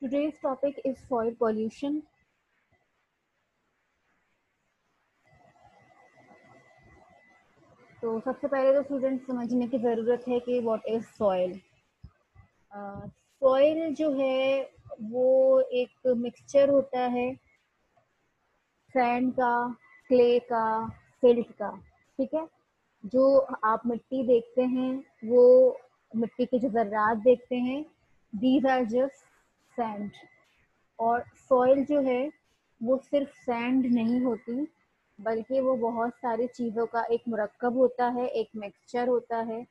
Today's topic is soil pollution. तो सबसे पहले तो स्टूडेंट समझने की ज़रूरत है कि व्हाट इज़ सॉइल। सॉइल जो है वो एक मिक्सचर होता है सैंड का, क्ले का, सिल्ट का। ठीक है, जो आप मिट्टी देखते हैं वो मिट्टी के जो ज़र्रात देखते हैं, दीज आर जस्ट सैंड। और सॉइल जो है वो सिर्फ सैंड नहीं होती, बल्कि वो बहुत सारी चीज़ों का एक मुरक्कब होता है, एक मिक्सचर होता है।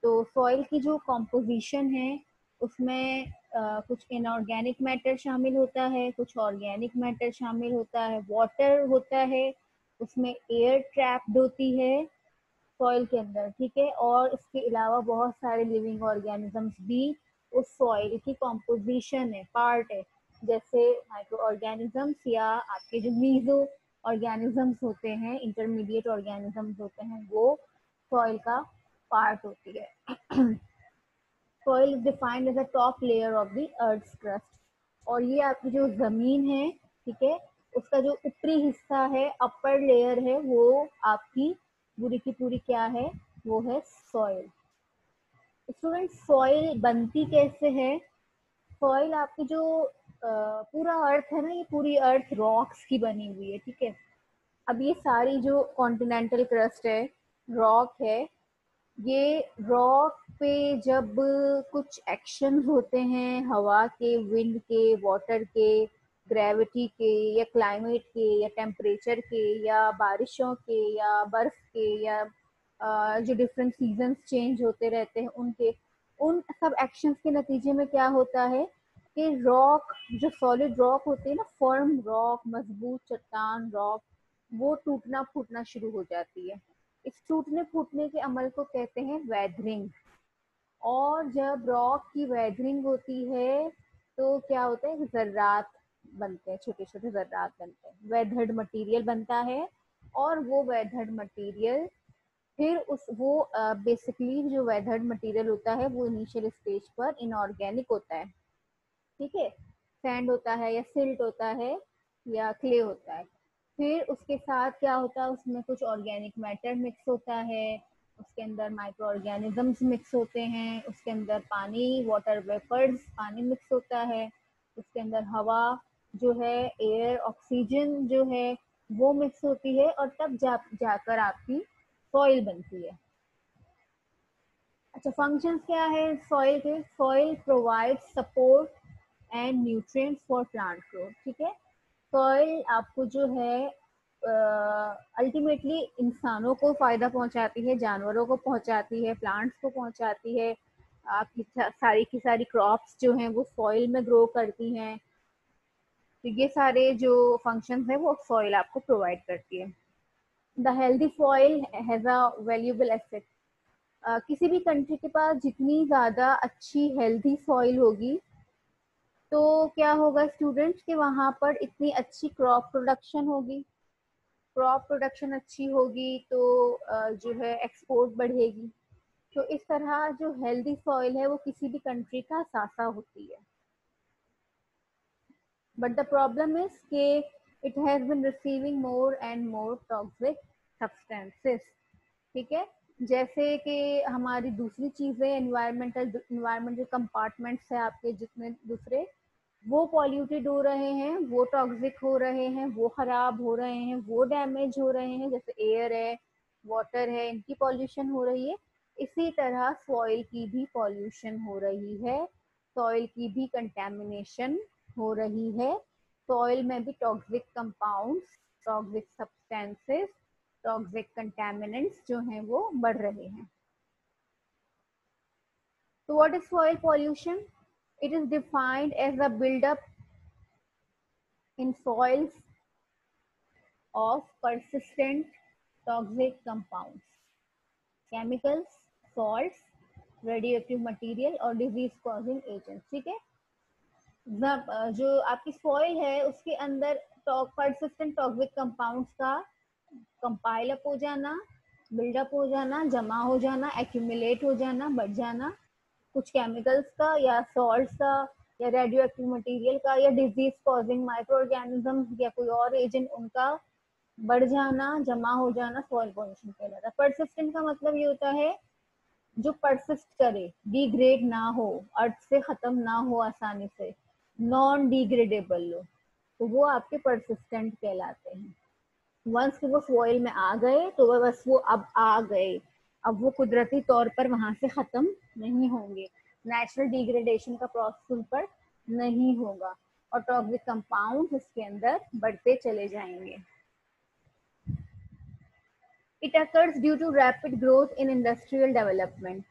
तो सॉइल की जो कॉम्पोजिशन है उसमें कुछ इनऑर्गेनिक मैटर शामिल होता है, कुछ ऑर्गेनिक मैटर शामिल होता है, वाटर होता है, उसमें एयर ट्रैप्ड होती है सॉइल के अंदर। ठीक है, और इसके अलावा बहुत सारे लिविंग ऑर्गेनिजम्स भी उस सॉइल की कॉम्पोजिशन है, पार्ट है। जैसे माइक्रो ऑर्गेनिजम्स या आपके जो मीजो ऑर्गेनिजम्स होते हैं, इंटरमीडिएट ऑर्गेनिजम्स होते हैं, वो सॉइल का पार्ट होती है। Soil is defined as a top layer of the earth crust. और ये आपकी जो जमीन है, ठीक है, उसका जो ऊपरी हिस्सा है, अपर लेयर है, वो आपकी पूरी की पूरी क्या है, वो है सॉइल। स्टूडेंट, सॉइल बनती कैसे है? सॉइल आपकी जो पूरा अर्थ है ना, ये पूरी अर्थ रॉक्स की बनी हुई है। ठीक है, अब ये सारी जो कॉन्टिनेंटल क्रस्ट है, रॉक है, ये रॉक पे जब कुछ एक्शन होते हैं हवा के, विंड के, वाटर के, ग्रेविटी के, या क्लाइमेट के, या टेम्परेचर के, या बारिशों के, या बर्फ के, या जो डिफरेंट सीजन्स चेंज होते रहते हैं उनके, उन सब एक्शंस के नतीजे में क्या होता है कि रॉक, जो सॉलिड रॉक होती है ना, फर्म रॉक, मजबूत चट्टान रॉक, वो टूटना फूटना शुरू हो जाती है। इस टूटने फूटने के अमल को कहते हैं वेदरिंग। और जब रॉक की वेदरिंग होती है तो क्या होता है, जर्रात बनते हैं, छोटे छोटे जर्रात बनते हैं, वेदर्ड मटेरियल बनता है। और वो वेदर्ड मटेरियल फिर उस वो बेसिकली जो वेदर्ड मटेरियल होता है वो इनिशियल स्टेज पर इनऑर्गेनिक होता है। ठीक है, सैंड होता है या सिल्ट होता है या क्ले होता है। फिर उसके साथ क्या होता है, उसमें कुछ ऑर्गेनिक मैटर मिक्स होता है, उसके अंदर माइक्रो ऑर्गेनिजम्स मिक्स होते हैं, उसके अंदर पानी, वाटर वेपर्स, पानी मिक्स होता है, उसके अंदर हवा जो है, एयर, ऑक्सीजन जो है, वो मिक्स होती है, और तब जाकर आपकी सॉइल बनती है। अच्छा, फंक्शंस क्या है सॉइल के? Soil provide support and nutrients for plant growth. ठीक है, सॉइल आपको जो है अल्टीमेटली इंसानों को फायदा पहुंचाती है, जानवरों को पहुंचाती है, प्लांट्स को पहुंचाती है। आपकी सारी की सारी क्रॉप्स जो हैं वो सॉइल में ग्रो करती हैं। तो ये सारे जो फंक्शंस हैं वो सॉइल आपको प्रोवाइड करती है। The healthy soil has a valuable asset. किसी भी कंट्री के पास जितनी ज़्यादा अच्छी हेल्दी सॉइल होगी, तो क्या होगा स्टूडेंट्स, कि वहाँ पर इतनी अच्छी क्रॉप प्रोडक्शन होगी। क्रॉप प्रोडक्शन अच्छी होगी तो जो है एक्सपोर्ट बढ़ेगी। तो इस तरह जो हेल्दी सॉइल है वो किसी भी कंट्री का सासा होती है। बट द प्रॉब्लम इज कि it has been receiving more and more toxic substances. ठीक है, जैसे कि हमारी दूसरी चीजें, एनवायरमेंटल कंपार्टमेंट्स है आपके जितने दूसरे, वो पॉल्यूटेड हो रहे हैं, वो टॉक्सिक हो रहे हैं, वो खराब हो रहे हैं, वो डैमेज हो रहे हैं। जैसे एयर है, वाटर है, इनकी पॉल्यूशन हो रही है। इसी तरह सॉइल की भी पॉल्यूशन हो रही है, सॉइल की भी कंटेमिनेशन हो रही है। सॉइल में भी toxic compounds, toxic substances, toxic contaminants जो हैं वो बढ़ रहे हैं। So what is soil pollution? It is defined as the buildup in soils of persistent toxic compounds, chemicals, salts, radioactive material और disease causing agents। ठीक है, जब जो आपकी सॉइल है उसके अंदर persistent toxic compounds का कंपाइल अप हो जाना, बिल्डअप हो जाना, जमा हो जाना, एक्यूमुलेट हो जाना, बढ़ जाना, कुछ केमिकल्स का या सॉल्ट्स का या रेडियो एक्टिव मटेरियल का या डिजीज कॉजिंग माइक्रो ऑर्गेनिज्म या कोई और एजेंट उनका बढ़ जाना, जमा हो जाना सॉइल पॉल्यूशन कहलाता है। परसिस्टेंट का मतलब ये होता है जो परसिस्ट करे, डिग्रेड ना हो, अर्थ से खत्म ना हो आसानी से, नॉन डिग्रेडेबल हो, तो वो आपके परसिस्टेंट कहलाते हैं। वंस वो सॉइल में आ गए तो वह बस वो अब आ गए, अब वो कुदरती तौर पर वहां से खत्म नहीं होंगे, नेचुरल डिग्रेडेशन का प्रोसेस उन पर नहीं होगा और टॉक्सिक कंपाउंड इसके अंदर बढ़ते चले जाएंगे। It occurs due to rapid growth in industrial development,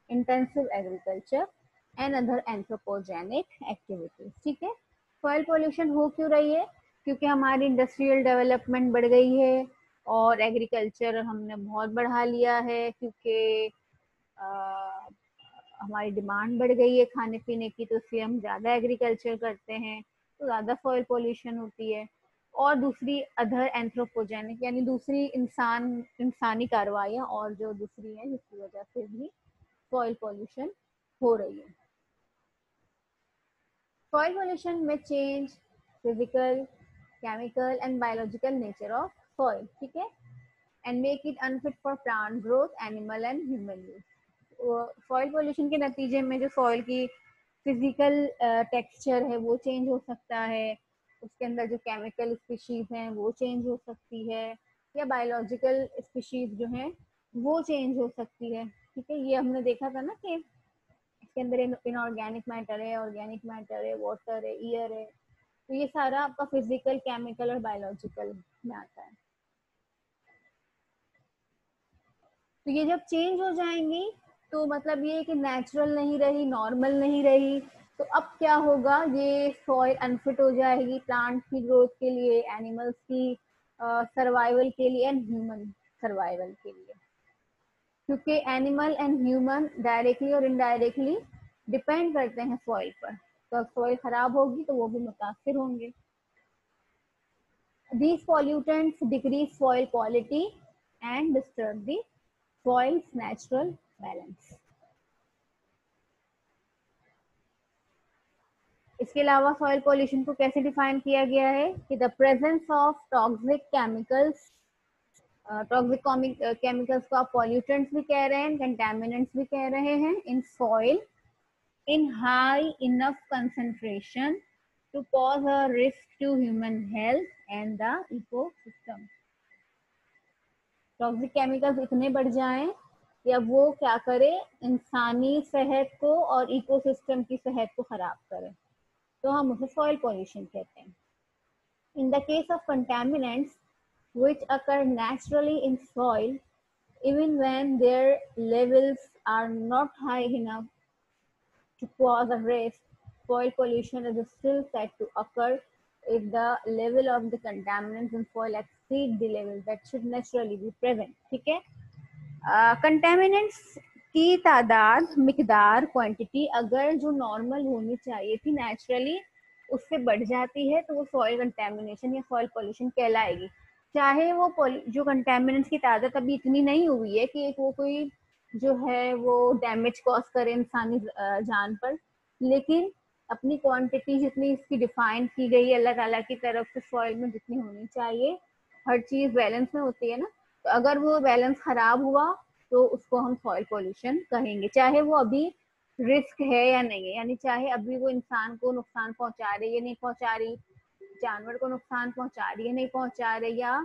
intensive agriculture and other anthropogenic activities। ठीक है, सॉइल पोल्यूशन हो क्यों रही है? क्योंकि हमारी इंडस्ट्रियल डेवलपमेंट बढ़ गई है और एग्रीकल्चर हमने बहुत बढ़ा लिया है, क्योंकि हमारी डिमांड बढ़ गई है खाने पीने की, तो इसलिए हम ज़्यादा एग्रीकल्चर करते हैं, तो ज़्यादा सॉइल पोल्यूशन होती है। और दूसरी अदर एंथ्रोपोजेनिक यानी दूसरी इंसानी कार्रवाइयाँ और जो दूसरी हैं जिसकी वजह से भी सॉइल पोल्यूशन हो रही है। सॉइल पोल्यूशन में change physical, chemical and biological nature of soil, ठीक है, and make it unfit for plant growth, animal and human use. Soil pollution के नतीजे में जो सॉइल की फिजिकल टेक्सचर है वो चेंज हो सकता है, उसके अंदर जो केमिकल स्पीशीज हैं वो चेंज हो सकती है, या बायोलॉजिकल स्पीशीज जो हैं वो चेंज हो सकती है। ठीक है, ये हमने देखा था ना कि इसके अंदर इनऑर्गेनिक मैटर है, ऑर्गेनिक मैटर है, वाटर है, एयर है, तो ये सारा आपका फिजिकल, केमिकल और बायोलॉजिकल में आता है। तो ये जब चेंज हो जाएंगी तो मतलब ये कि नेचुरल नहीं रही, नॉर्मल नहीं रही, तो अब क्या होगा, ये सॉइल अनफिट हो जाएगी प्लांट की ग्रोथ के लिए, एनिमल्स की सर्वाइवल के लिए एंड ह्यूमन सर्वाइवल के लिए, क्योंकि एनिमल एंड ह्यूमन डायरेक्टली और इनडायरेक्टली डिपेंड करते हैं सॉइल पर, तो सॉइल खराब होगी तो वो भी मुतासिर होंगे। These pollutants decrease soil quality and disturb the soil's natural balance. इसके अलावा सॉइल पॉल्यूशन को कैसे डिफाइन किया गया है कि the presence of toxic chemicals, toxic chemicals को आप पॉल्यूटेंट्स भी कह रहे हैं, कंटेमिनेंट्स भी कह रहे हैं, in soil in high enough concentration to cause a risk to human health and the ecosystem। Toxic chemicals इतने बढ़ जाएं या वो क्या करे, इंसानी सेहत को और इकोसिस्टम की सेहत को खराब करे, तो हम उसे सॉइल पॉल्यूशन कहते हैं। In the case of contaminants which occur naturally in soil, even when their levels are not high enough to cause a risk, soil pollution is still said to occur if the level of the contaminants in soil exceed the level that should naturally be present। ठीक है, contaminants की तादाद, मिकदार, quantity अगर जो normal होनी चाहिए थी naturally उससे बढ़ जाती है तो वो सॉइल कंटेमिनेशन या सॉइल पोल्यूशन कहलाएगी। चाहे वो जो कंटेमिनेंट्स की तादाद अभी इतनी नहीं हुई है कि वो कोई जो है वो डैमेज कॉज करे इंसानी जान पर, लेकिन अपनी क्वांटिटी जितनी इसकी डिफाइन की गई है अल्लाह ताला की तरफ से सॉइल में जितनी होनी चाहिए, हर चीज बैलेंस में होती है ना, तो अगर वो बैलेंस खराब हुआ तो उसको हम सॉइल पोल्यूशन कहेंगे, चाहे वो अभी रिस्क है या नहीं है, यानी चाहे अभी वो इंसान को नुकसान पहुंचा रही है नहीं पहुंचा रही, जानवर को नुकसान पहुंचा रही है नहीं पहुंचा रही, या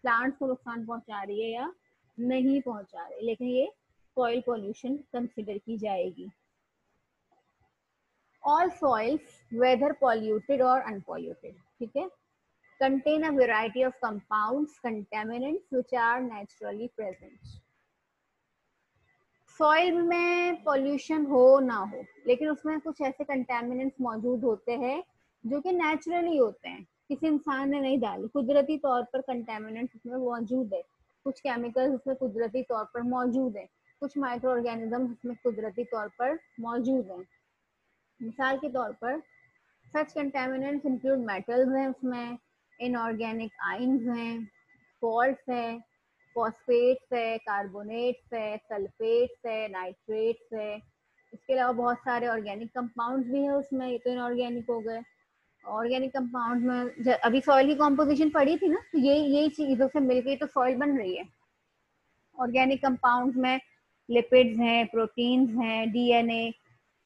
प्लांट्स को नुकसान पहुंचा रही है या नहीं पहुंचा रही, लेकिन ये सॉइल पोल्यूशन कंसिडर की जाएगी। ऑल सॉइल्स वेदर पॉल्यूटेड और अनपॉल्यूटेड, ठीक है, contain a variety of compounds, contaminants which are naturally present। Soil में पॉल्यूशन हो ना हो लेकिन उसमें कुछ ऐसे कंटेमिनेंट्स मौजूद होते हैं जो कि नेचुरली होते हैं, किसी इंसान ने नहीं डाली, कुदरती तौर पर कंटेमिनेंट्स उसमें मौजूद है, कुछ केमिकल्स उसमें कुदरती तौर पर मौजूद है, कुछ माइक्रो ऑर्गेनिज्म उसमें कुदरती तौर पर मौजूद हैं। मिसाल के तौर पर सच कंटेमिनेंट्स इंक्लूड मेटल्स हैं, उसमें इनऑर्गेनिक आइंस हैं, सॉल्ट्स हैं, फॉस्फेट्स है, कार्बोनेट्स है, सल्फेट्स है, नाइट्रेट्स है, इसके अलावा बहुत सारे ऑर्गेनिक कंपाउंड्स भी है उसमें, ये तो इनऑर्गेनिक हो गए। ऑर्गेनिक कंपाउंड में अभी सॉइल की कॉम्पोजिशन पड़ी थी ना, तो यही चीजों से मिलकर तो सॉइल बन रही है। ऑर्गेनिक कंपाउंड में लिपिड्स हैं, प्रोटीन्स हैं, DNA,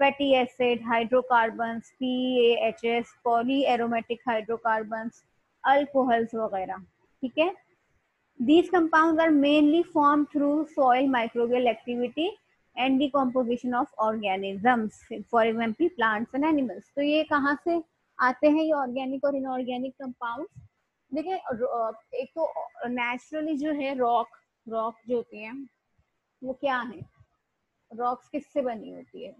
fatty acid, hydrocarbons, PAHs, poly aromatic hydrocarbons, alcohols वगैरह। ठीक है, these compounds are mainly formed through soil microbial activity and decomposition of organisms, for example plants and animals। तो ये कहाँ से आते हैं ये ऑर्गेनिक और इनऑर्गेनिक कंपाउंड्स? देखिए, एक तो नेचुरली जो है रॉक जो होती है वो क्या है, रॉक्स किससे बनी होती है,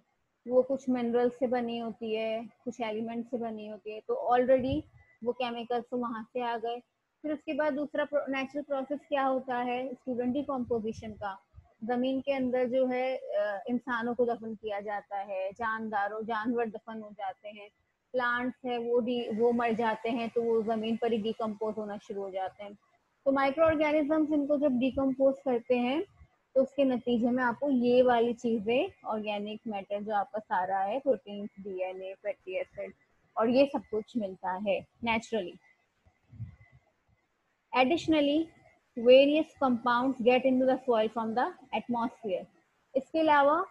वो कुछ मिनरल से बनी होती है, कुछ एलिमेंट से बनी होती है, तो ऑलरेडी वो केमिकल्स तो वहां से आ गए। फिर उसके बाद दूसरा नेचुरल प्रोसेस क्या होता है स्टूडेंट, डिकम्पोजिशन का। जमीन के अंदर जो है इंसानों को दफन किया जाता है, जानवर दफन हो जाते हैं, प्लांट्स है वो मर जाते हैं, तो वो जमीन पर ही डिकम्पोज होना शुरू हो जाते हैं। तो माइक्रो ऑर्गेनिजम्स इनको जब डिकम्पोज करते हैं तो उसके नतीजे में आपको ये वाली चीजें, ऑर्गेनिक मैटर जो आपका सारा है, प्रोटीन, डीएनए, फैटी एसिड और ये सब कुछ मिलता है naturally. Additionally various compounds get into the soil from the atmosphere. इसके अलावा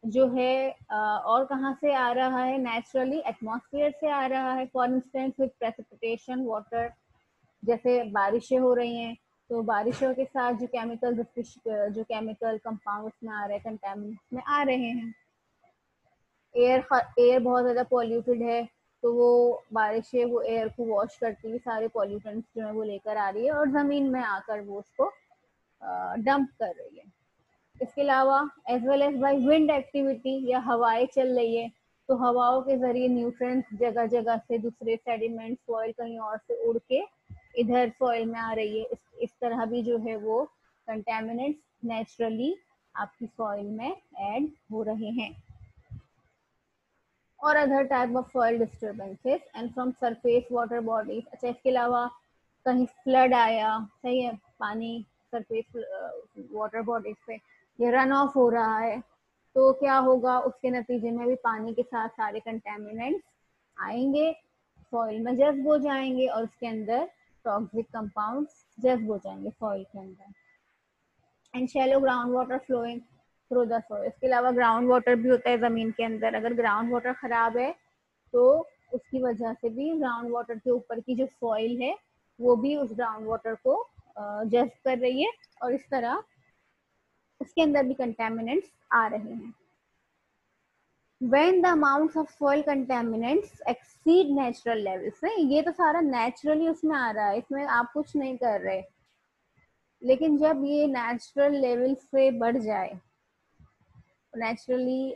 जो है और कहाँ से आ रहा है, नेचुरली एटमॉस्फेयर से आ रहा है। For instance with precipitation water, जैसे बारिशें हो रही हैं तो बारिशों के साथ जो केमिकल कंपाउंड्स में आ रहे हैं, कंटेमिनेंट्स में आ रहे हैं। एयर बहुत ज़्यादा पॉल्यूटेड है तो वो बारिशें वो एयर को वॉश करती हुई सारे पॉल्यूटेंट्स जो है वो लेकर आ रही है और ज़मीन में आकर वो उसको डंप कर रही है। इसके अलावा as well as by wind activity, या हवाएं चल रही है तो हवाओं के जरिए न्यूट्रिएंट्स जगह जगह से, दूसरे सेडिमेंट सॉइल कहीं और से उड़ के इधर सॉइल में आ रही है। इस तरह भी जो है वो कंटेमिनेंट्स नेचुरली आपकी सॉइल में ऐड हो रहे हैं। और other type of soil disturbances and from surface water bodies. अच्छा, इसके अलावा कहीं फ्लड आया, सही है, पानी सरफेस वाटर बॉडीज पे ये रन ऑफ हो रहा है तो क्या होगा, उसके नतीजे में भी पानी के साथ सारे कंटेमिनेंट्स आएंगे, सॉइल में जज्ब हो जाएंगे और उसके अंदर टॉक्सिक कंपाउंड्स जज्ब हो जाएंगे सॉइल के अंदर। And shallow ground water flowing through the soil. इसके अलावा ग्राउंड वाटर भी होता है जमीन के अंदर। अगर ग्राउंड वाटर खराब है तो उसकी वजह से भी ग्राउंड वाटर के ऊपर की जो सॉइल है वो भी उस ग्राउंड वाटर को जज्ब कर रही है और इस तरह उसके अंदर भी कंटेमिनेंट्स आ रहे हैं। When the amounts of soil contaminants exceed natural levels, ये तो सारा नेचुरली उसमें आ रहा है, इसमें आप कुछ नहीं कर रहे, लेकिन जब ये नेचुरल लेवल से बढ़ जाए, नेचुरली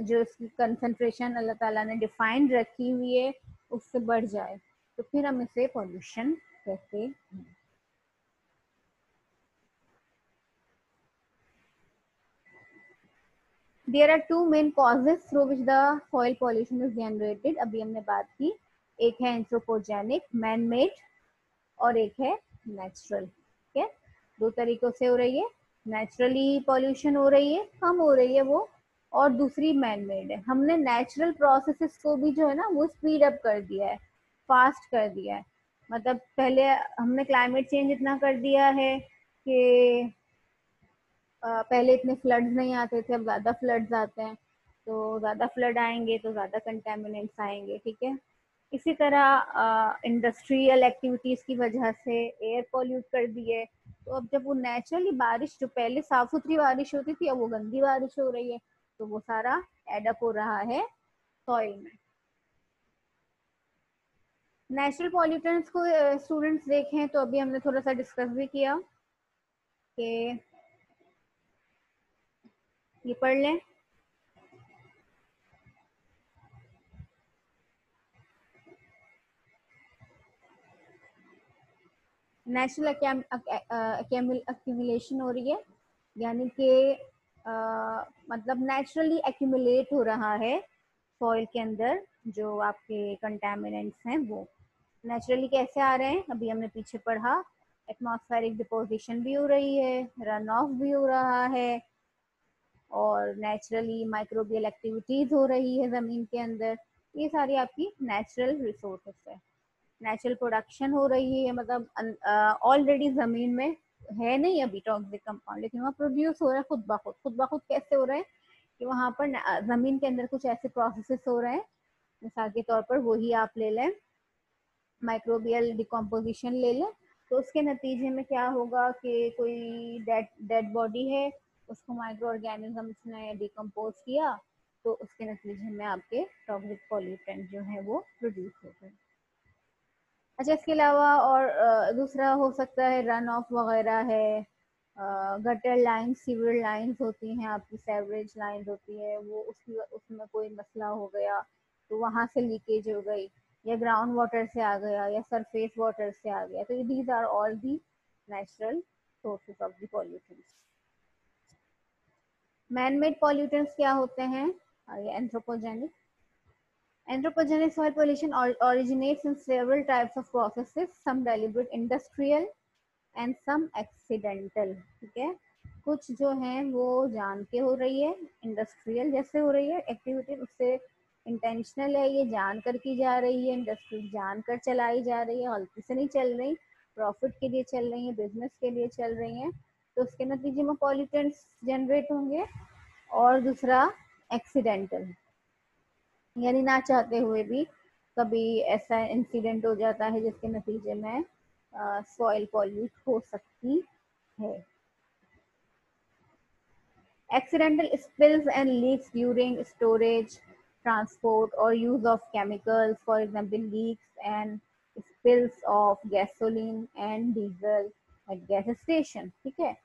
जो इसकी कंसंट्रेशन अल्लाह ताला ने डिफाइंड रखी हुई है उससे बढ़ जाए तो फिर हम इसे पॉल्यूशन कहते हैं। There are two main causes through which the soil pollution is generated। अभी हमने बात की, एक है एंथ्रोपोजेनिक मैन मेड और एक है नेचुरल। ठीक है, दो तरीकों से हो रही है, नेचुरली पॉल्यूशन हो रही है, कम हो रही है वो, और दूसरी मैन मेड है। हमने नेचुरल प्रोसेसेस को भी जो है ना वो स्पीड अप कर दिया है, फास्ट कर दिया है। मतलब पहले हमने क्लाइमेट चेंज इतना कर दिया है कि पहले इतने फ्लड्स नहीं आते थे, अब ज़्यादा फ्लड्स आते हैं, तो ज़्यादा फ्लड आएंगे तो ज़्यादा कंटेमिनेंट्स आएंगे। ठीक है, इसी तरह इंडस्ट्रियल एक्टिविटीज़ की वजह से एयर पॉल्यूट कर दिए, तो अब जब वो नेचुरली बारिश जो पहले साफ सुथरी बारिश होती थी अब वो गंदी बारिश हो रही है, तो वो सारा एडअप हो रहा है सॉइल में। नेचुरल पॉल्यूटेंट्स को स्टूडेंट्स देखें तो अभी हमने थोड़ा सा डिस्कस भी किया कि ये पढ़ लें। नेचुरल एक्यूमुलेशन हो रही है, यानी कि मतलब नेचुरली एक्यूमुलेट हो रहा है सॉइल के अंदर जो आपके कंटेमिनेंट्स हैं वो नेचुरली कैसे आ रहे हैं, अभी हमने पीछे पढ़ा। एटमॉस्फेरिक डिपोजिशन भी हो रही है, रन ऑफ भी हो रहा है और नेचुरली माइक्रोबियल एक्टिविटीज हो रही है ज़मीन के अंदर, ये सारी आपकी नेचुरल रिसोर्सेस है। नेचुरल प्रोडक्शन हो रही है, मतलब ऑलरेडी ज़मीन में है नहीं अभी टॉक्सिक कंपाउंड, लेकिन वहाँ प्रोड्यूस हो रहा है खुद ब खुद। खुद ब खुद कैसे हो रहा है कि वहाँ पर ज़मीन के अंदर कुछ ऐसे प्रोसेसेस हो रहे हैं, मिसाल के तौर पर वही आप ले लें, माइक्रोबियल डिकम्पोजिशन ले लें, तो उसके नतीजे में क्या होगा कि कोई डेड बॉडी है, उसको माइक्रो ऑर्गेनिजम्स ने डिकम्पोज किया, तो उसके नतीजे में आपके टॉक्सिक पॉल्यूटेंट जो है वो प्रोड्यूस हो गए। अच्छा, इसके अलावा और दूसरा हो सकता है रन ऑफ वगैरह है, गटर लाइन, सीवर लाइंस होती हैं आपकी, सेवरेज लाइंस होती है, वो उसमें कोई मसला हो गया तो वहाँ से लीकेज हो गई, या ग्राउंड वाटर से आ गया, या सरफेस वाटर से आ गया, तो these are all the natural sources of the pollutants. Man made pollutants क्या होते हैं? Anthropogenic. Anthropogenic soil pollution originates in several types of processes, some deliberate industrial and some accidental। ठीक है, कुछ जो है वो जान के हो रही है, इंडस्ट्रियल जैसे हो रही है एक्टिविटी, उससे इंटेंशनल है, ये जान कर की जा रही है, इंडस्ट्री जान कर चलाई जा रही है, गलती से नहीं चल रही, प्रॉफिट के लिए चल रही है, बिजनेस के लिए चल रही हैं, तो उसके नतीजे में पॉल्यूटेंट्स जनरेट होंगे। और दूसरा एक्सीडेंटल, यानी ना चाहते हुए भी कभी ऐसा इंसिडेंट हो जाता है जिसके नतीजे में सॉइल पॉल्यूट हो सकती है। Accidental spills and leaks during storage, transport, or use of chemicals, for example, leaks and spills of gasoline and diesel at gas station। ठीक है,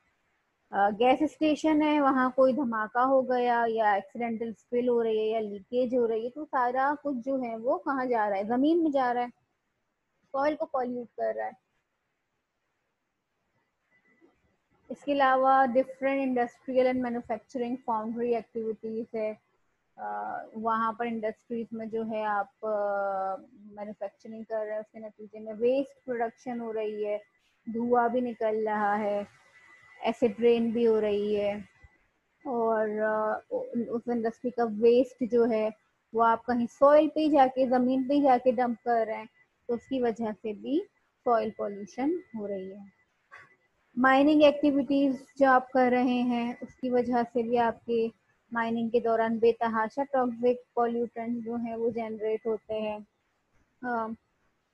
गैस स्टेशन है, वहाँ कोई धमाका हो गया या एक्सीडेंटल स्पिल हो रही है या लीकेज हो रही है, तो सारा कुछ जो है वो कहाँ जा रहा है? जमीन में जा रहा है, सॉइल को पॉल्यूट कर रहा है। इसके अलावा different industrial and manufacturing foundry activities है, वहाँ पर इंडस्ट्रीज में जो है आप मैन्युफैक्चरिंग कर रहे हैं, उसके नतीजे में वेस्ट प्रोडक्शन हो रही है, धुआं भी निकल रहा है, एसिड रेन भी हो रही है, और उस इंडस्ट्री का वेस्ट जो है वो आप कहीं सॉइल पे ही जाके, ज़मीन पे ही जाके डंप कर रहे हैं, तो उसकी वजह से भी सॉइल पॉल्यूशन हो रही है। माइनिंग एक्टिविटीज़ जो आप कर रहे हैं उसकी वजह से भी आपके माइनिंग के दौरान बेतहाशा टॉक्सिक पॉल्यूटेंट जो है वो जनरेट होते हैं।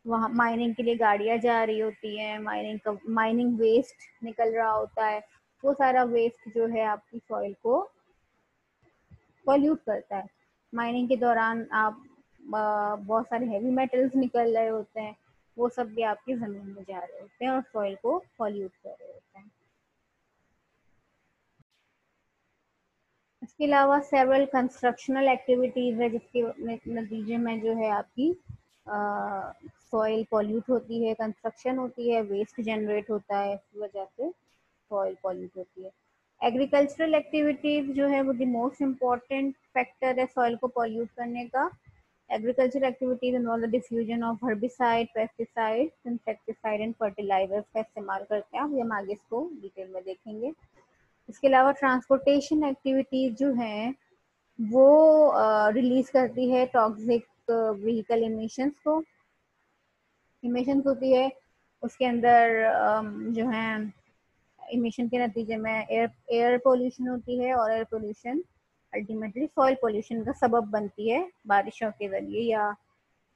वहाँ माइनिंग के लिए गाड़ियाँ जा रही होती हैं, माइनिंग वेस्ट निकल रहा होता है, वो सारा वेस्ट जो है आपकी सॉइल को पॉल्यूट करता है। माइनिंग के दौरान आप बहुत सारे हैवी मेटल्स निकल रहे होते हैं, वो सब भी आपकी ज़मीन में जा रहे होते हैं और सॉइल को पॉल्यूट कर रहे होते हैं। इसके अलावा सेवरल कंस्ट्रक्शनल एक्टिविटीज़ है, जिसके नतीजे में जो है आपकी सॉइल पॉल्यूट होती है, कंस्ट्रक्शन होती है, वेस्ट जनरेट होता है, इस वजह से सॉइल पॉल्यूट होती है। एग्रीकल्चरल एक्टिविटीज़ जो है वो द मोस्ट इम्पॉर्टेंट फैक्टर है सॉइल को पॉल्यूट करने का। Agriculture activities involve the diffusion of herbicide, pesticide, insecticide and fertilisers का इस्तेमाल करते हैं, हम आगे इसको डिटेल में देखेंगे। इसके अलावा ट्रांसपोर्टेशन एक्टिविटीज जो हैं वो रिलीज करती है टॉक्सिक व्हीकल इमिशंस होती है, उसके अंदर जो है इमिशन के नतीजे में एयर पोल्यूशन होती है, और air pollution ultimately soil pollution का सबब बनती है, बारिशों के जरिए या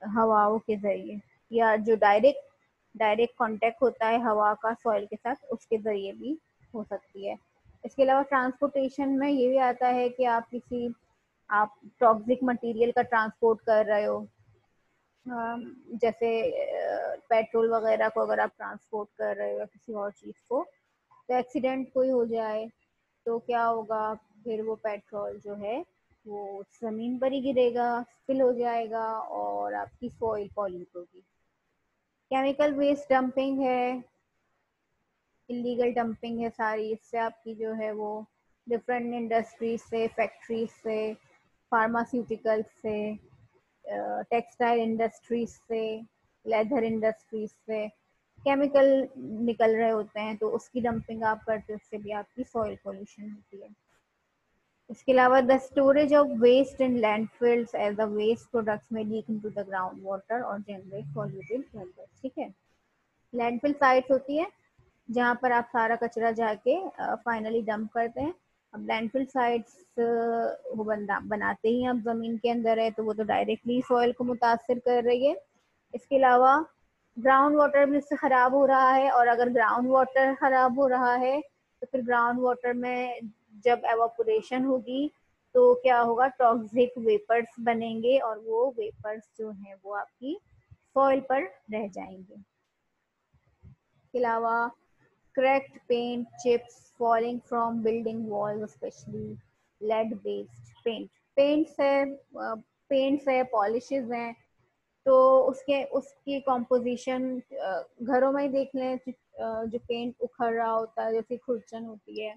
हवाओं के जरिए, या जो डायरेक्ट कांटेक्ट होता है हवा का सॉइल के साथ, उसके जरिए भी हो सकती है। इसके अलावा ट्रांसपोर्टेशन में ये भी आता है कि आप टॉक्सिक मटेरियल का ट्रांसपोर्ट कर रहे हो, जैसे पेट्रोल वगैरह को अगर आप ट्रांसपोर्ट कर रहे हो या किसी और चीज़ को, तो एक्सीडेंट कोई हो जाए तो क्या होगा, फिर वो पेट्रोल जो है वो ज़मीन पर ही गिरेगा, स्पिल हो जाएगा और आपकी सॉइल पॉल्यूट होगी। केमिकल वेस्ट डंपिंग है, इलीगल डंपिंग है सारी, इससे आपकी जो है वो डिफरेंट इंडस्ट्रीज से, फैक्ट्रीज से, फार्मास्यूटिकल्स से, टेक्सटाइल इंडस्ट्रीज से, लेदर इंडस्ट्रीज से केमिकल निकल रहे होते हैं, तो उसकी डंपिंग आप करते हो, उससे भी आपकी सॉइल पोल्यूशन होती है। इसके अलावा the storage of waste in landfills as the waste products में leak into the ground water और जनरेट पॉल्यूटेड वाटर। ठीक है, लैंडफिल साइट्स होती है जहाँ पर आप सारा कचरा जाके फाइनली डंप करते हैं। अब लैंडफिल साइट्स वो बनाते ही अब जमीन के अंदर है, तो वो तो डायरेक्टली सॉइल को मुतासर कर रही है। इसके अलावा ग्राउंड वाटर भी इससे खराब हो रहा है, और अगर ग्राउंड वाटर खराब हो रहा है तो फिर ग्राउंड वाटर में जब एवापोरेशन होगी तो क्या होगा, टॉक्सिक वेपर्स बनेंगे और वो वेपर्स जो है वो आपकी सॉइल पर रह जाएंगे। इसके अलावा cracked paint chips falling from building walls, especially lead based paints है, पेंट्स है, पॉलिशेस हैं, तो उसके उसकी कॉम्पोजिशन घरों में ही देख लें, जो पेंट उखड़ रहा होता है, जैसे खुरचन होती है,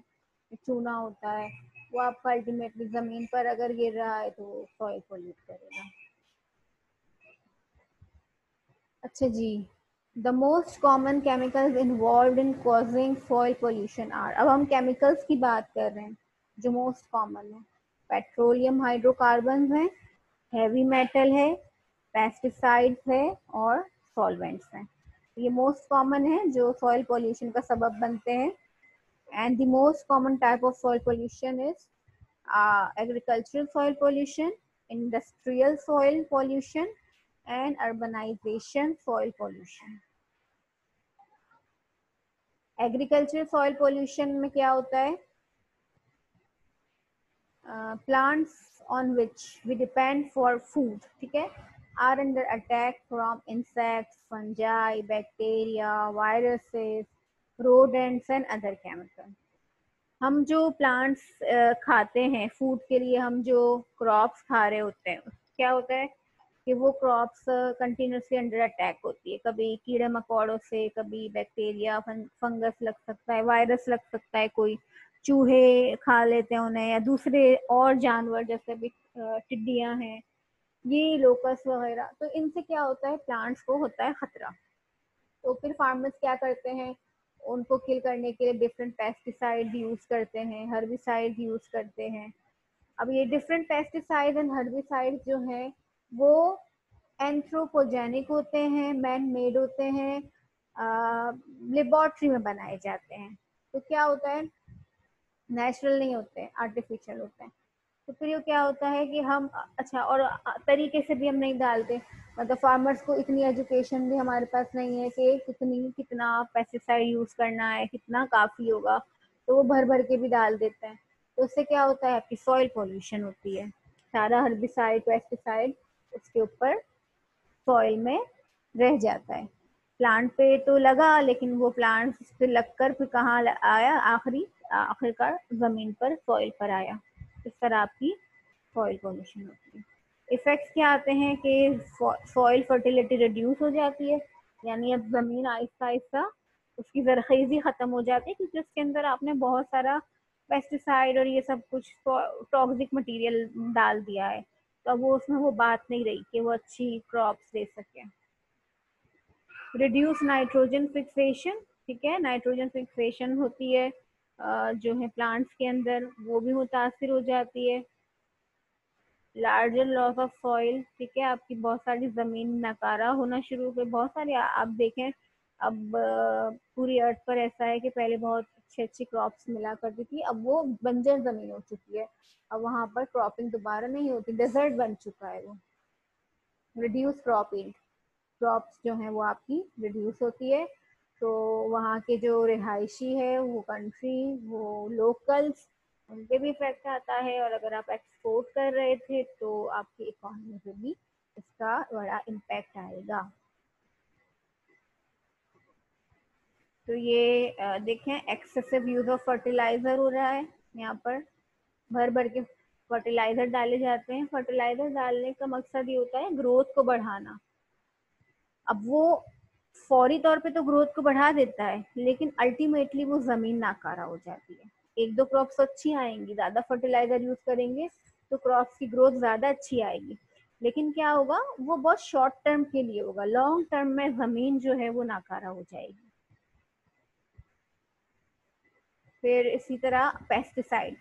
चूना होता है, वो आपका अल्टीमेटली जमीन पर अगर गिर रहा है तो सॉइल पोल्यूट करेगा। अच्छा जी, the most common chemicals involve in causing soil pollution are, अब हम केमिकल्स की बात कर रहे हैं जो मोस्ट कॉमन है। पेट्रोलियम हाइड्रोकार्बन है, हैवी मेटल है, पेस्टिसाइड्स है और सॉल्वेंट्स हैं। ये मोस्ट कॉमन है जो सॉइल पोल्यूशन का सबब बनते हैं। And the most common type of soil pollution is agricultural soil pollution, industrial soil pollution and urbanization soil pollution। Agriculture soil pollution में क्या होता है, plants on which we depend for food, ठीक है, are under attack from insects, fungi, bacteria, viruses, rodents and other chemicals। हम जो plants खाते हैं फूड के लिए, हम जो क्रॉप्स खा रहे होते हैं, क्या होता है कि वो क्रॉप्स कंटिन्यूसली अंडर अटैक होती है, कभी कीड़े मकोड़ों से, कभी बैक्टीरिया, फंगस लग सकता है, वायरस लग सकता है, कोई चूहे खा लेते हैं उन्हें, या दूसरे और जानवर जैसे भी टिड्डियां हैं, ये लोकस वगैरह, तो इनसे क्या होता है, प्लांट्स को होता है खतरा। तो फिर फार्मर्स क्या करते हैं, उनको किल करने के लिए डिफरेंट पेस्टिसाइड यूज करते हैं, हर्बिसाइड यूज करते हैं। अब ये डिफरेंट पेस्टिसाइड एंड हर्बिसाइड जो हैं वो एंथ्रोपोजेनिक होते हैं, मैन मेड होते हैं, लेबोरेटरी में बनाए जाते हैं। तो क्या होता है, नेचुरल नहीं होते हैं, आर्टिफिशियल होते हैं। तो फिर ये क्या होता है कि हम अच्छा, और तरीके से भी हम नहीं डालते, मतलब फार्मर्स को इतनी एजुकेशन भी हमारे पास नहीं है कि कितना पेस्टिसाइड यूज करना है, कितना काफी होगा, तो वो भर भर के भी डाल देते हैं। तो उससे क्या होता है, आपकी सॉइल पोल्यूशन होती है, सारा हर्बिसाइड पेस्टिसाइड उसके ऊपर सॉइल में रह जाता है। प्लांट पे तो लगा, लेकिन वो प्लांट पे लगकर फिर कहाँ आया, आखिरकार जमीन पर, सॉइल पर आया। इस तरह आपकी सॉइल पोल्यूशन होती है। इफेक्ट्स क्या आते हैं कि सॉइल फर्टिलिटी रिड्यूस हो जाती है, यानी अब जमीन आहिस्ता आहिस्ता उसकी जरखेजी खत्म हो जाती है, क्योंकि उसके अंदर आपने बहुत सारा पेस्टिसाइड और ये सब कुछ टॉक्सिक मटेरियल डाल दिया है, तो अब वो उसमें वो बात नहीं रही कि वो अच्छी क्रॉप्स दे सके। रिड्यूस नाइट्रोजन फिक्सेशन, ठीक है, नाइट्रोजन फिक्सेशन होती है जो है प्लांट्स के अंदर, वो भी मुतासर हो जाती है। लार्जर लॉस ऑफ सॉइल, ठीक है, आपकी बहुत सारी जमीन नकारा होना शुरू हो गई, बहुत सारी आप देखें अब पूरी अर्थ पर ऐसा है कि पहले बहुत अच्छी अच्छी क्रॉप्स मिला करती थी, अब वो बंजर जमीन हो चुकी है, अब वहां पर क्रॉपिंग दोबारा नहीं होती, डेजर्ट बन चुका है वो। रिड्यूस क्रॉप यील्ड, क्रॉप्स जो है वो आपकी रिड्यूस होती है, तो वहाँ के जो रिहायशी है, वो कंट्री, वो लोकल्स, उनपे भी इफेक्ट आता है, और अगर आप एक्सपोर्ट कर रहे थे तो आपकी इकोनॉमी पे भी इसका बड़ा इम्पैक्ट आएगा। तो ये देखें, एक्सेसिव यूज ऑफ फर्टिलाइजर हो रहा है, यहाँ पर भर भर के फर्टिलाइजर डाले जाते हैं। फर्टिलाइजर डालने का मकसद ये होता है ग्रोथ को बढ़ाना। अब वो फौरी तौर पे तो ग्रोथ को बढ़ा देता है, लेकिन अल्टीमेटली वो जमीन नाकारा हो जाती है। एक दो क्रॉप्स अच्छी आएंगी, ज्यादा फर्टिलाइजर यूज करेंगे तो क्रॉप्स की ग्रोथ ज्यादा अच्छी आएगी, लेकिन क्या होगा, वो बहुत शॉर्ट टर्म के लिए होगा, लॉन्ग टर्म में जमीन जो है वो नाकारा हो जाएगी। फिर इसी तरह पेस्टिसाइड,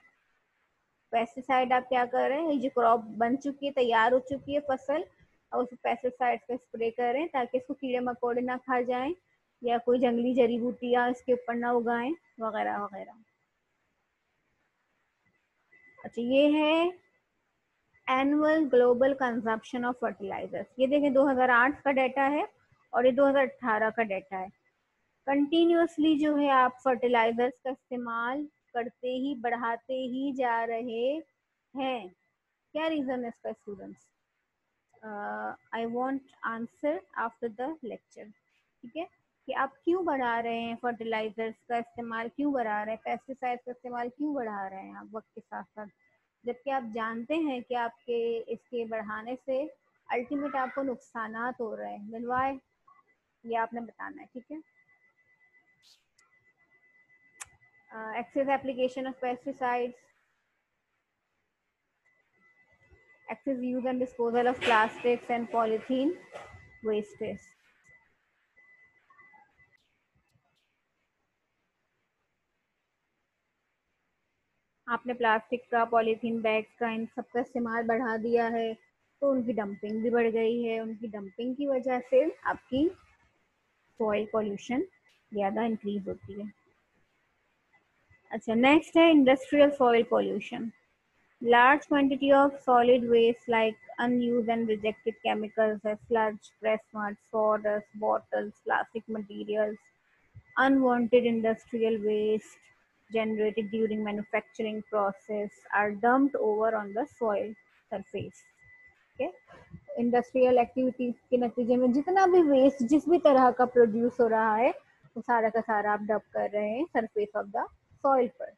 पेस्टिसाइड आप क्या कर रहे हैं, जो क्रॉप बन चुकी है, तैयार हो चुकी है फसल, और उस पेस्टिसाइड का स्प्रे कर रहे हैं ताकि इसको कीड़े मकोड़े ना खा जाएं या कोई जंगली जड़ी बूटियां इसके ऊपर ना उगाएं वगैरह वगैरह। अच्छा, ये है annual global consumption of fertilisers. ये देखें 2008 का डाटा है और ये 2018 का डाटा है। कंटिन्यूअसली जो है आप फर्टिलाइजर्स का इस्तेमाल करते ही बढ़ाते ही जा रहे हैं। क्या रीजन है इसका students? I want answer after the lecture. ठीक है, कि आप क्यों बढ़ा रहे हैं फर्टिलाइजर्स का इस्तेमाल, क्यों बढ़ा रहे हैं पेस्टिसाइड्स का इस्तेमाल, क्यों बढ़ा रहे हैं आप वक्त के साथ साथ, जबकि आप जानते हैं कि आपके इसके बढ़ाने से अल्टीमेट आपको नुकसानात हो रहे हैं। देन व्हाई, ये आपने बताना है। ठीक है, excess application of pesticides, excess use and disposal of plastics and polythene wastes। आपने प्लास्टिक का, पॉलीथीन बैग्स का, इन सब का इस्तेमाल बढ़ा दिया है तो उनकी डंपिंग भी बढ़ गई है। उनकी डंपिंग की वजह से आपकी सॉइल पॉल्यूशन ज़्यादा इंक्रीज होती है। अच्छा, नेक्स्ट है industrial soil pollution. Large quantity of solid waste like unused and rejected chemicals as sludge, press mud, sawdust, bottles, plastic materials, unwanted industrial waste generated during manufacturing process are dumped over on the soil surface। Okay? Industrial activities के नतीजे में जितना भी waste जिस भी तरह का produce हो रहा है वो सारा का सारा आप डंप कर रहे हैं सरफेस ऑफ द सॉइल पर।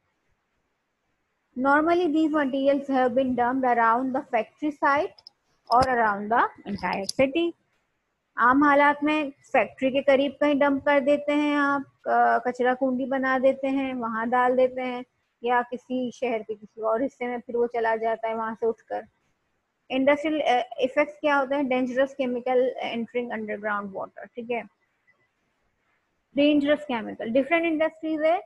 Normally, these materials have been dumped around the factory site or around the entire city। आम हालात में फैक्ट्री के करीब कहीं डंप कर देते हैं आप, कचरा कुंडी बना देते हैं, वहां डाल देते हैं, या किसी शहर के किसी और हिस्से में फिर वो चला जाता है वहां से उठकर। इंडस्ट्रियल इफेक्ट्स क्या होता है? Dangerous chemical entering underground water. ठीक है, डेंजरस केमिकल, डिफरेंट इंडस्ट्रीज है,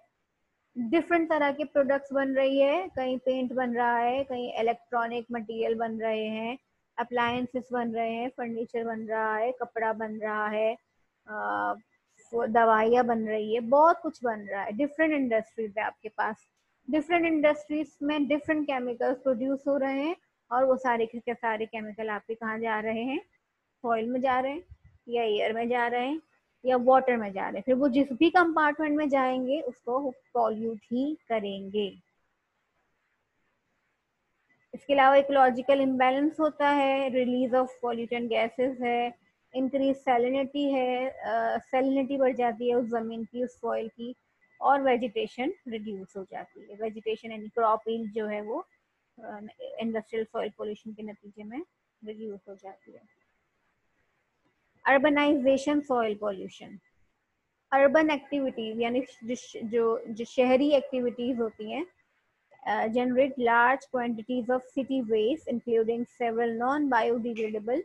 डिफरेंट तरह के प्रोडक्ट्स बन रही है, कहीं पेंट बन रहा है, कहीं इलेक्ट्रॉनिक मटेरियल बन रहे हैं, अप्लायंसेस बन रहे हैं, फर्नीचर बन रहा है, कपड़ा बन रहा है, दवाइयाँ बन रही है, बहुत कुछ बन रहा है। डिफरेंट इंडस्ट्रीज है आपके पास, डिफरेंट इंडस्ट्रीज में डिफरेंट केमिकल्स प्रोड्यूस हो रहे हैं और वो सारे के सारे केमिकल आपके कहाँ जा रहे हैं? सॉइल में जा रहे हैं या एयर में जा रहे हैं या वाटर में जा रहे हैं। फिर वो जिस भी कंपार्टमेंट में जाएंगे उसको पॉल्यूट ही करेंगे। इसके अलावा इकोलॉजिकल इम्बैलेंस होता है, रिलीज ऑफ पॉल्यूटेंट गैसेस है, इंक्रीज सैलिनिटी है, सैलिनिटी बढ़ जाती है उस जमीन की, उस सॉइल की, और वेजिटेशन रिड्यूस हो जाती है। वेजिटेशन यानी क्रॉप यील्ड जो है वो इंडस्ट्रियल सॉइल पोल्यूशन के नतीजे में रिड्यूस हो जाती है। Urbanisation soil pollution, urban activities यानी जो शहरी एक्टिविटीज होती हैं, generate large quantities of city waste including several non-biodegradable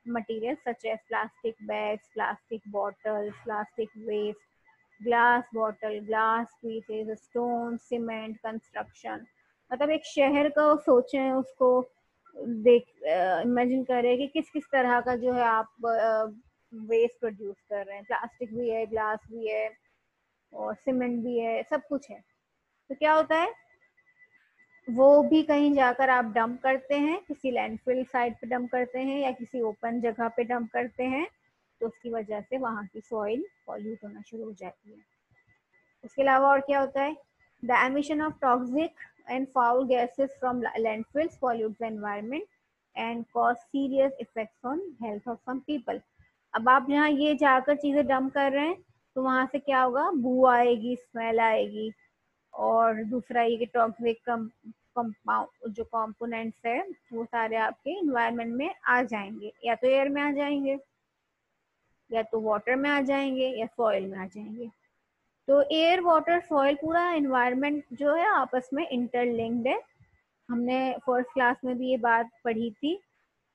materials such as plastic bags, plastic bottles, plastic waste, glass bottle, glass pieces, stone, cement, construction। मतलब एक शहर का सोचें, उसको देख इमेजिन करें कि किस किस तरह का जो है आप वेस्ट प्रोड्यूस कर रहे हैं। प्लास्टिक भी है, ग्लास भी है और सीमेंट भी है, सब कुछ है। तो क्या होता है, वो भी कहीं जाकर आप डंप करते हैं, किसी लैंडफिल साइट पे डंप करते हैं या किसी ओपन जगह पे डंप करते हैं, तो उसकी वजह से वहाँ की सॉइल पॉल्यूट होना शुरू हो जाती है। उसके अलावा और क्या होता है? The emission of toxic and foul gases from landfills pollute the environment and cause serious effects on health of some people. अब आप यहाँ ये जाकर चीजें डंप कर रहे हैं तो वहां से क्या होगा? बू आएगी, स्मेल आएगी, और दूसरा ये कि टॉक्सिक कंपाउंड जो कंपोनेंट्स है वो सारे आपके इन्वायरमेंट में आ जाएंगे, या तो एयर में आ जाएंगे, या तो वाटर में आ जाएंगे, या सॉइल में आ जाएंगे। तो एयर, वाटर, सॉइल, पूरा इन्वायरमेंट जो है आपस में इंटरलिंक्ड है। हमने फर्स्ट क्लास में भी ये बात पढ़ी थी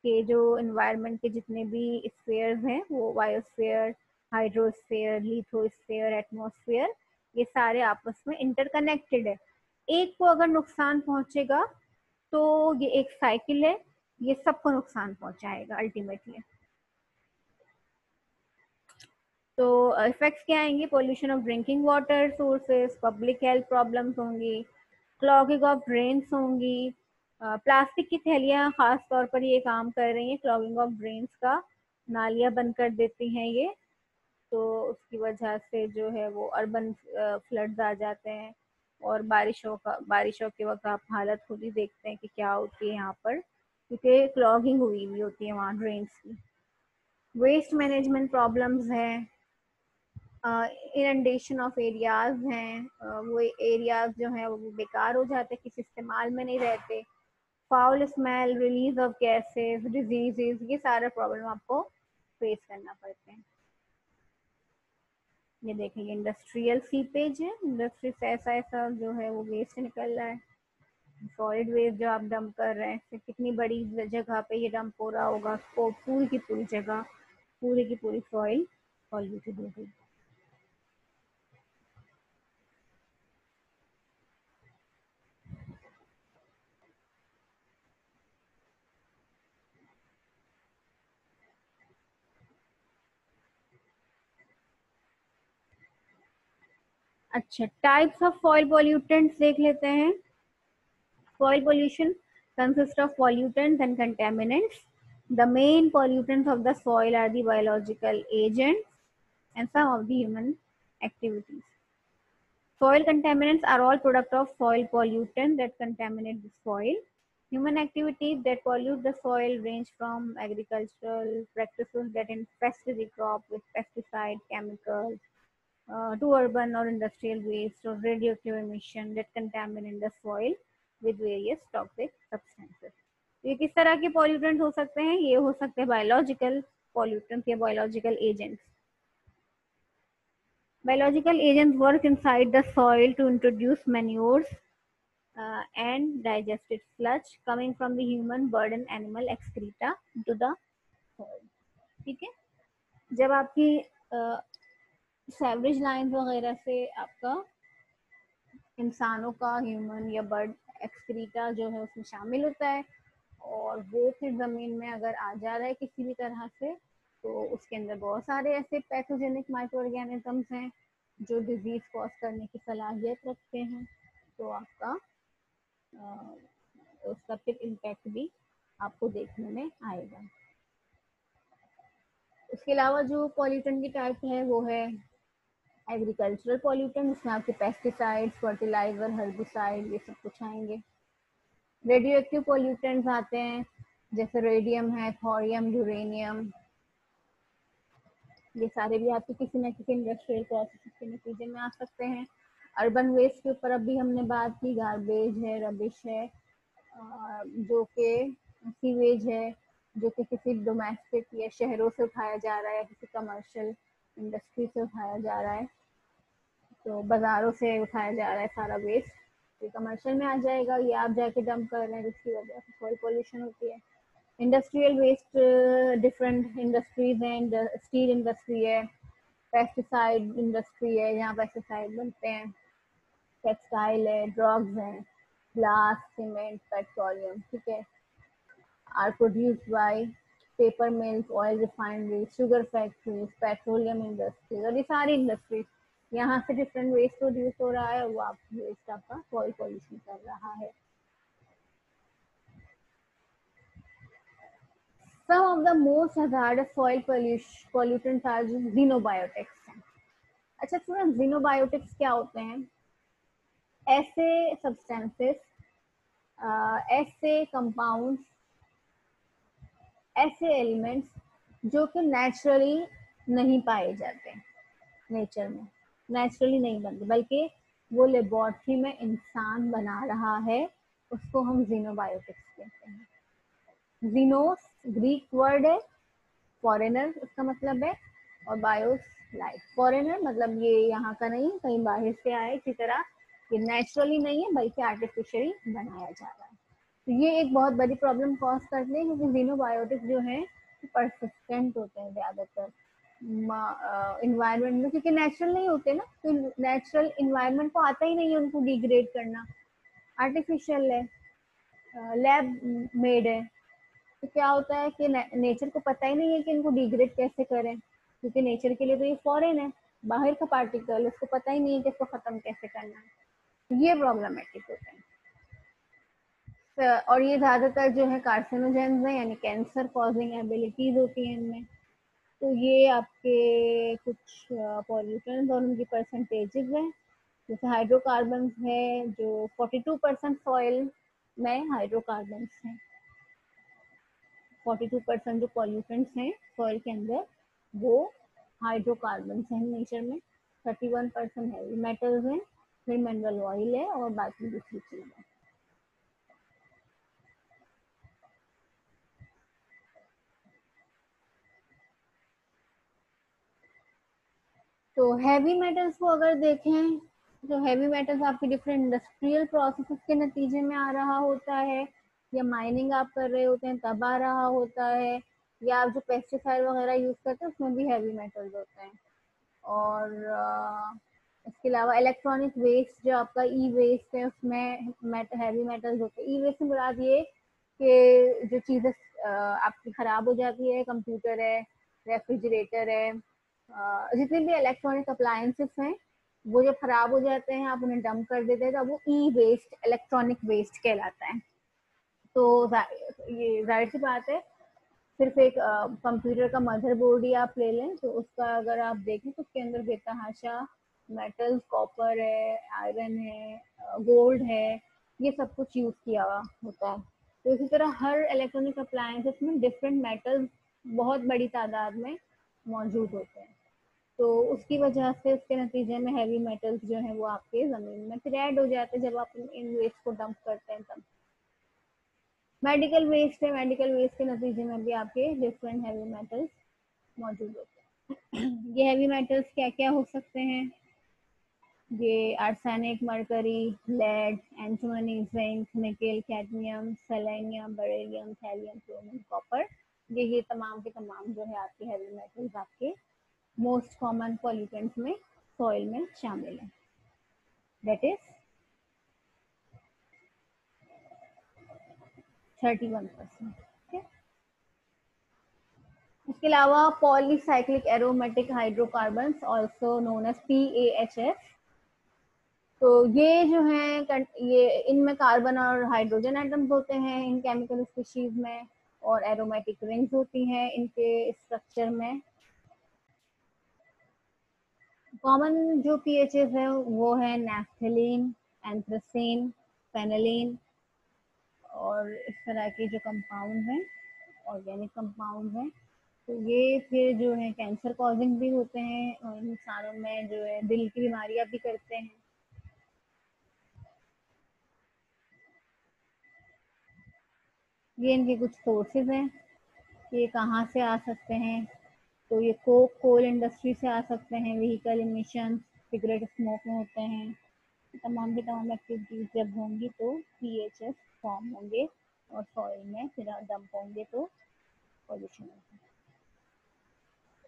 कि जो इन्वायरमेंट के जितने भी स्फीयर्स हैं वो बायोस्फीयर, हाइड्रोस्फीयर, लिथोस्फीयर, एटमॉस्फेयर, ये सारे आपस में इंटरकनेक्टेड है। एक को अगर नुकसान पहुंचेगा तो ये एक साइकिल है, ये सबको नुकसान पहुंचाएगा अल्टीमेटली। तो इफेक्ट्स क्या आएंगे? Pollution of drinking water sources, public health problems होंगी, क्लॉगिंग ऑफ ड्रेन्स होंगी। प्लास्टिक की थैलियाँ खास तौर पर ये काम कर रही हैं, क्लॉगिंग ऑफ ड्रेन्स का, नालियाँ बंद कर देती हैं ये, तो उसकी वजह से जो है वो अर्बन फ्लड्स आ जाते हैं। और बारिशों के वक्त आप हालत खुद ही देखते हैं कि क्या होती है यहाँ पर, क्योंकि क्लॉगिंग हुई हुई होती है वहाँ ड्रेन्स की। वेस्ट मैनेजमेंट प्रॉब्लम्स हैं, इनंडेशन ऑफ एरियाज हैं, वो एरियाज जो हैं वो बेकार हो जाते हैं, किसी इस्तेमाल में नहीं रहते। Foul smell, release of gases, diseases, ये सारे प्रॉब्लम आपको फेस करना पड़ते हैं। ये देखेंगे इंडस्ट्रियल सीपेज है, इंडस्ट्री से ऐसा ऐसा जो है वो वेस्ट निकल रहा है, सॉलिड वेस्ट जो आप डंप कर रहे हैं, फिर कितनी बड़ी जगह पे ये डंप हो रहा होगा, पूरी की पूरी जगह, पूरी की पूरी सॉइल पॉल्यूटेड हो गई। अच्छा, टाइप्स ऑफ सॉइल पॉल्यूटेंट्स देख लेते हैं। Soil pollution consists of pollutants and contaminants. The main pollutants of the soil are the biological agents and some of the human activities. Soil contaminants are all product of soil pollutant that contaminate the soil. Human activities that pollute the soil range from agricultural practices that infest the crop with pesticide, chemicals, to urban or industrial waste or radioactive emission that contaminate the soil with various toxic substances. ये किस तरह के pollutant हो सकते हैं? ये हो सकते हैं बायोलॉजिकल पॉल्यूटेंट या biological agents. Biological agents work inside the soil to introduce manures and digested sludge coming from the human, bird and animal excreta into the soil. ठीक है, जब आपकी सैवरेज लाइन वगैरह से आपका इंसानों का, ह्यूमन या बर्ड एक्सक्रीटा जो है उसमें शामिल होता है, और वो फिर ज़मीन में अगर आ जा रहा है किसी भी तरह से, तो उसके अंदर बहुत सारे ऐसे पैथोजेनिक माइक्रो ऑर्गेनिजम्स हैं जो डिजीज कॉज करने की सलाहियत रखते हैं, तो आपका उसका फिर इम्पैक्ट भी आपको देखने में आएगा। उसके अलावा जो पॉल्यूटेंट की टाइप है वो है एग्रीकल्चरल पॉल्यूटेंट, जिसमें आपके पेस्टिसाइड्स, फर्टिलाइजर, हर्बिसाइड, ये सब कुछ आएंगे। रेडियो एक्टिव पॉल्यूटेंट्स आते हैं, जैसे रेडियम है, थोरियम, यूरेनियम, ये सारे भी आपके किसी न किसी इंडस्ट्रियल प्रोसेस के नतीजे में आ सकते हैं। अर्बन वेस्ट के ऊपर अभी हमने बात की, गार्बेज है, रबिश है, जो कि सीवेज है, जो कि किसी डोमेस्टिक या शहरों से उठाया जा रहा है या किसी कमर्शियल इंडस्ट्री से उठाया जा रहा है, तो बाज़ारों से उठाया जा रहा है सारा वेस्ट, ये कमर्शियल में आ जाएगा, ये आप जाके डंप कर रहे हैं, जिसकी वजह से सॉइल पॉल्यूशन होती है। इंडस्ट्रियल वेस्ट, डिफरेंट इंडस्ट्रीज हैं, स्टील इंडस्ट्री है, पेस्टिसाइड इंडस्ट्री है, यहाँ पेस्टिसाइड बनते हैं, टेक्सटाइल है, ड्रग्स हैं, ग्लास, सीमेंट, पेट्रोलियम, ठीक है, are produced by paper mills, oil refinery, sugar factories, petroleum industries, और ये सारी इंडस्ट्रीज, यहाँ से डिफरेंट वेस्ट प्रोड्यूस हो रहा है, वो आप वेस्ट आपका सॉइल पॉल्यूशन कर रहा है। Some of the most hazardous soil pollutants are xenobiotics. अच्छा स्टूडेंट, xenobiotics क्या होते हैं? ऐसे सब्सटेंसेस, ऐसे कंपाउंड्स, ऐसे एलिमेंट्स जो कि नेचुरली नहीं पाए जाते, नेचर में नेचुरली नहीं बनते, बल्कि वो लेबोरेटरी में इंसान बना रहा है, उसको हम xenobiotics कहते हैं। जीनोस ग्रीक वर्ड है, फॉरेनर उसका मतलब है, और बायोस लाइफ, फॉरेनर मतलब ये यहाँ का नहीं, कहीं बाहर से आए, इसी तरह ये नेचुरली नहीं है बल्कि आर्टिफिशियली बनाया जा रहा है। तो ये एक बहुत बड़ी प्रॉब्लम कॉज करते हैं, क्योंकि जीनोबायोटिक्स जो है परसिस्टेंट होते हैं ज़्यादातर इन्वायरमेंट में, क्योंकि नेचुरल नहीं होते ना, तो नेचुरल इन्वायरमेंट को आता ही नहीं है उनको डिग्रेड करना, आर्टिफिशियल है। लैब मेड है, तो क्या होता है कि नेचर को पता ही नहीं है कि इनको डिग्रेड कैसे करें, क्योंकि नेचर के लिए तो ये फॉरेन है, बाहर का पार्टिकल, उसको पता ही नहीं है कि इसको खत्म कैसे करना है। तो ये प्रॉब्लमेटिक होता है। और ये ज्यादातर जो है कार्सिनोजेंस है, यानी कैंसर कॉजिंग एबिलिटीज होती हैं इनमें। तो ये आपके कुछ पॉल्यूशन और उनकी परसेंटेजेस हैं। जैसे हाइड्रोकार्बन है, जो 42% सॉइल में हाइड्रोकार्बन हैं। 42% जो पॉल्यूटेंट्स हैं सॉइल के अंदर, वो हाइड्रोकार्बन हैं नेचर में। 31% हैवी मेटल्स हैं, फिर मिनरल ऑयल है और बाकी दूसरी चीज है। तो हैवी मेटल्स को अगर देखें, तो हैवी मेटल्स आपके डिफरेंट इंडस्ट्रियल प्रोसेसेस के नतीजे में आ रहा होता है, या माइनिंग आप कर रहे होते हैं तब आ रहा होता है, या आप जो पेस्टिसाइड वगैरह यूज करते हैं उसमें भी हैवी मेटल्स होते हैं। और इसके अलावा इलेक्ट्रॉनिक वेस्ट, जो आपका ई वेस्ट है, उसमें हैवी मेटल्स होते हैं। ई वेस्ट से मुराद ये कि जो चीज़ें आपकी ख़राब हो जाती है, कंप्यूटर है, रेफ्रिजरेटर है, जितने भी इलेक्ट्रॉनिक अप्लायंसेस हैं, वो जब खराब हो जाते हैं आप उन्हें डंप कर देते हैं, तो वो ई वेस्ट, इलेक्ट्रॉनिक वेस्ट कहलाता है। तो ये जाहिर सी बात है, सिर्फ एक कंप्यूटर का मदरबोर्ड ही आप ले लें तो उसका अगर आप देखें तो उसके अंदर बेतहाशा मेटल्स, कॉपर है, आयरन है, गोल्ड है, ये सब कुछ यूज किया हुआ होता है। तो इसी तरह हर इलेक्ट्रॉनिक अप्लायंसेस में डिफरेंट मेटल्स बहुत बड़ी तादाद में मौजूद होते हैं। तो उसकी वजह से उसके नतीजे में हैवी मेटल्स जो है वो आपके ज़मीन में फिर ऐड हो जाते हैं जब आप इन वेस्ट को डंप करते हैं तब। मेडिकल वेस्ट है, मेडिकल वेस्ट के नतीजे में भी आपके डिफरेंट हैवी मेटल्स मौजूद होते हैं। ये हैवी मेटल्स क्या क्या हो सकते हैं? ये arsenic, mercury, lead, antimony, zinc, nickel, cadmium, selenium, beryllium, thallium, chromium, copper, ये तमाम के तमाम जो है आपके हैवी मेटल्स आपके मोस्ट कॉमन पॉल्यूटेंट्स में सॉइल में शामिल है। That is 31%। इसके अलावा polycyclic aromatic hydrocarbon, also known as PAHs। तो ये जो है, ये इनमें कार्बन और हाइड्रोजन एटम्स होते हैं इन केमिकल स्पीशीज में, और एरोमेटिक रिंग्स होती हैं इनके स्ट्रक्चर में। कॉमन जो पीएचएस है वो है नैफ्थलीन, एंथ्रेसीन, फेनिलीन, और इस तरह के जो कंपाउंड हैं, ऑर्गेनिक कंपाउंड हैं। तो ये फिर जो है कैंसर कॉजिंग भी होते हैं, और इंसानों में जो है दिल की बीमारियां भी करते हैं। ये इनके कुछ सोर्सेज हैं, ये कहाँ से आ सकते हैं। तो ये कोक कोल इंडस्ट्री से आ सकते हैं, व्हीकल इमिशन, सिगरेट स्मोक में होते हैं। तमाम की तमाम एक्टिविटीज जब होंगी तो पीएचएस फॉर्म होंगे, और सॉइल में फिर डंप होंगे तो पॉल्यूशन होगा।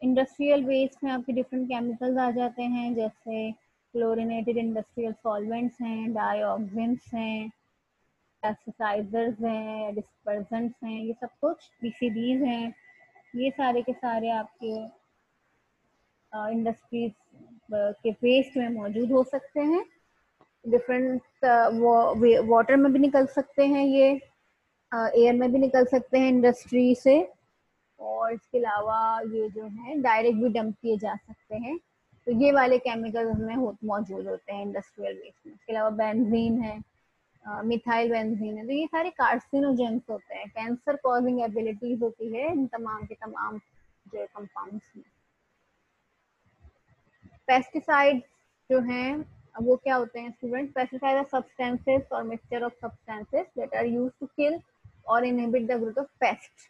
इंडस्ट्रियल वेस्ट में आपके डिफरेंट केमिकल्स आ जाते हैं, जैसे क्लोरिनेटेड इंडस्ट्रियल सॉल्वेंट्स हैं, डाईऑक्सिन्स हैं, पेस्टिसाइजर्स हैं, डिस्पर्जेंट्स हैं, ये सब कुछ पीसीबीज हैं। ये सारे के सारे आपके इंडस्ट्रीज के वेस्ट में मौजूद हो सकते हैं। डिफरेंट वाटर में भी निकल सकते हैं, ये एयर में भी निकल सकते हैं इंडस्ट्री से, और इसके अलावा ये जो है डायरेक्ट भी डंप किए जा सकते हैं। तो ये वाले केमिकल में मौजूद होते हैं इंडस्ट्रियल वेस्ट में। इसके अलावा बेंजीन है, मिथाइल बेंजीन है, तो ये सारे कार्सिनोजेंस होते हैं, कैंसर कॉजिंग एबिलिटीज होती है इन तमाम के तमाम जो कंपाउंड्स में। पेस्टिसाइड जो हैं, वो क्या होते हैं स्टूडेंट? पेस्टिसाइड आर सब्सटेंसेस और mixture of substances that are used to kill और inhibit the growth of pest.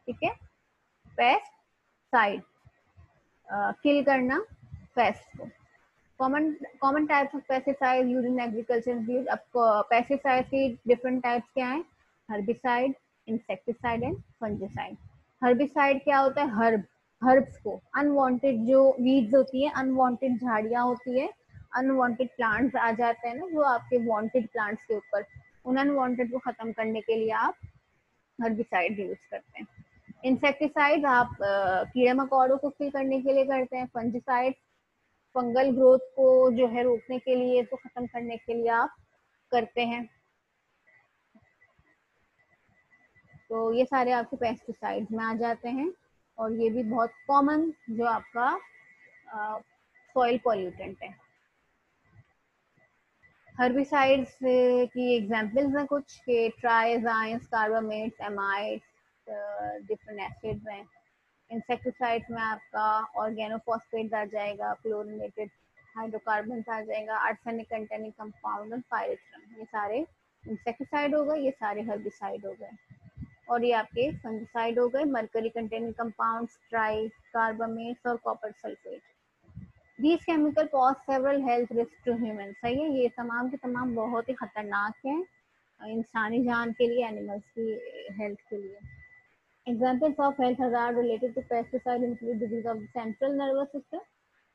ठीक है, पेस्ट साइड, किल करना पेस्ट को। Common common types of pesticide use in agriculture. अब पेस्टिसाइड की डिफरेंट टाइप्स क्या हैं? Herbicide, insecticide and fungicide. Herbicide क्या होता है? हर्ब्स को, अनवांटेड जो वीड्स होती है, अनवांटेड झाड़ियां होती है, अनवांटेड प्लांट्स आ जाते हैं ना जो आपके वांटेड प्लांट्स के ऊपर, उन अनवांटेड को खत्म करने के लिए आप हर्बिसाइड यूज करते हैं। इंसेक्टिसाइड आप कीड़े मकोड़ों को किल करने के लिए करते हैं। फंजिसाइड फंगल ग्रोथ को जो है रोकने के लिए, तो खत्म करने के लिए आप करते हैं। तो ये सारे आपके पेस्टिसाइड्स में आ जाते हैं, और ये भी बहुत कॉमन जो आपका सॉइल पॉल्यूटेंट है। हर्बिसाइड्स की एग्जांपल्स हैं कुछ के ट्राइजाइंस, कार्बामेट्स, एमाइड्स, डिफरेंट एसिड्स हैं। इंसेक्टिसाइड्स में आपका ऑर्गेनोफॉस्फेट आ जाएगा, क्लोरिनेटेड हाइड्रोकार्बन आ जाएगा, आर्सेनिक कंटेनिंग कंपाउंड और पायरेथ्रम, ये सारे इंसेक्टिसाइड हो गए, ये सारे हर्बिसाइड हो गए। और ये आपके फंगिसाइड हो गए, mercury containing compounds, tri carbamates और copper sulphate. These chemical pose several health risks to humans। सही है, ये तमाम के तमाम बहुत ही खतरनाक हैं इंसानी जान के लिए, एनिमल्स की हेल्थ के लिए। Examples of health hazard related to pesticide include disease of the central nervous system।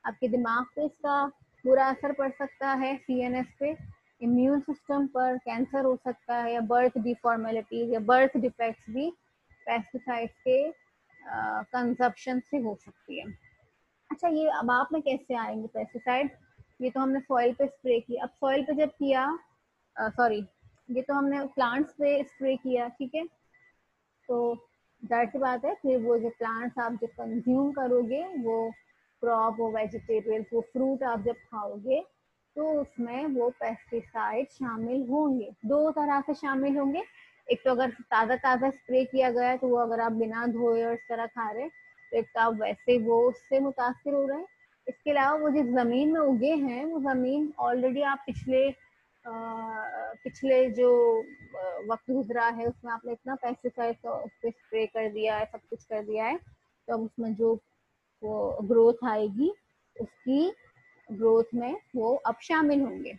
आपके दिमाग पे इसका बुरा असर पड़ सकता है, CNS पे, इम्यून सिस्टम पर, कैंसर हो सकता है, या बर्थ डिफॉर्मेलिटीज या बर्थ डिफेक्ट्स भी पेस्टिसाइड्स के कंजप्शन से हो सकती है। अच्छा, ये अब आप में कैसे आएंगे पेस्टिसाइड? ये तो हमने सॉइल पे स्प्रे किया। अब सॉइल पे जब किया, सॉरी, ये तो हमने प्लांट्स पे स्प्रे किया, ठीक है। तो जाहिर सी बात है, फिर वो जो प्लांट्स आप जब कंज्यूम करोगे, वो क्रॉप, वो वेजिटेबल्स, वो फ्रूट आप जब खाओगे, तो उसमें वो पेस्टिसाइड शामिल होंगे। दो तरह से शामिल होंगे। एक तो अगर ताज़ा ताज़ा स्प्रे किया गया है, तो वो अगर आप बिना धोए और इस तरह खा रहे, तो एक तो आप वैसे वो उससे मुतासिर हो रहे हैं। इसके अलावा वो जिस ज़मीन में उगे हैं, वो ज़मीन ऑलरेडी आप पिछले जो वक्त गुजरा है, उसमें आपने इतना पेस्टिसाइड तो उस पर स्प्रे कर दिया है, सब कुछ कर दिया है, तो अब उसमें जो वो ग्रोथ आएगी, उसकी ग्रोथ में वो अब शामिल होंगे।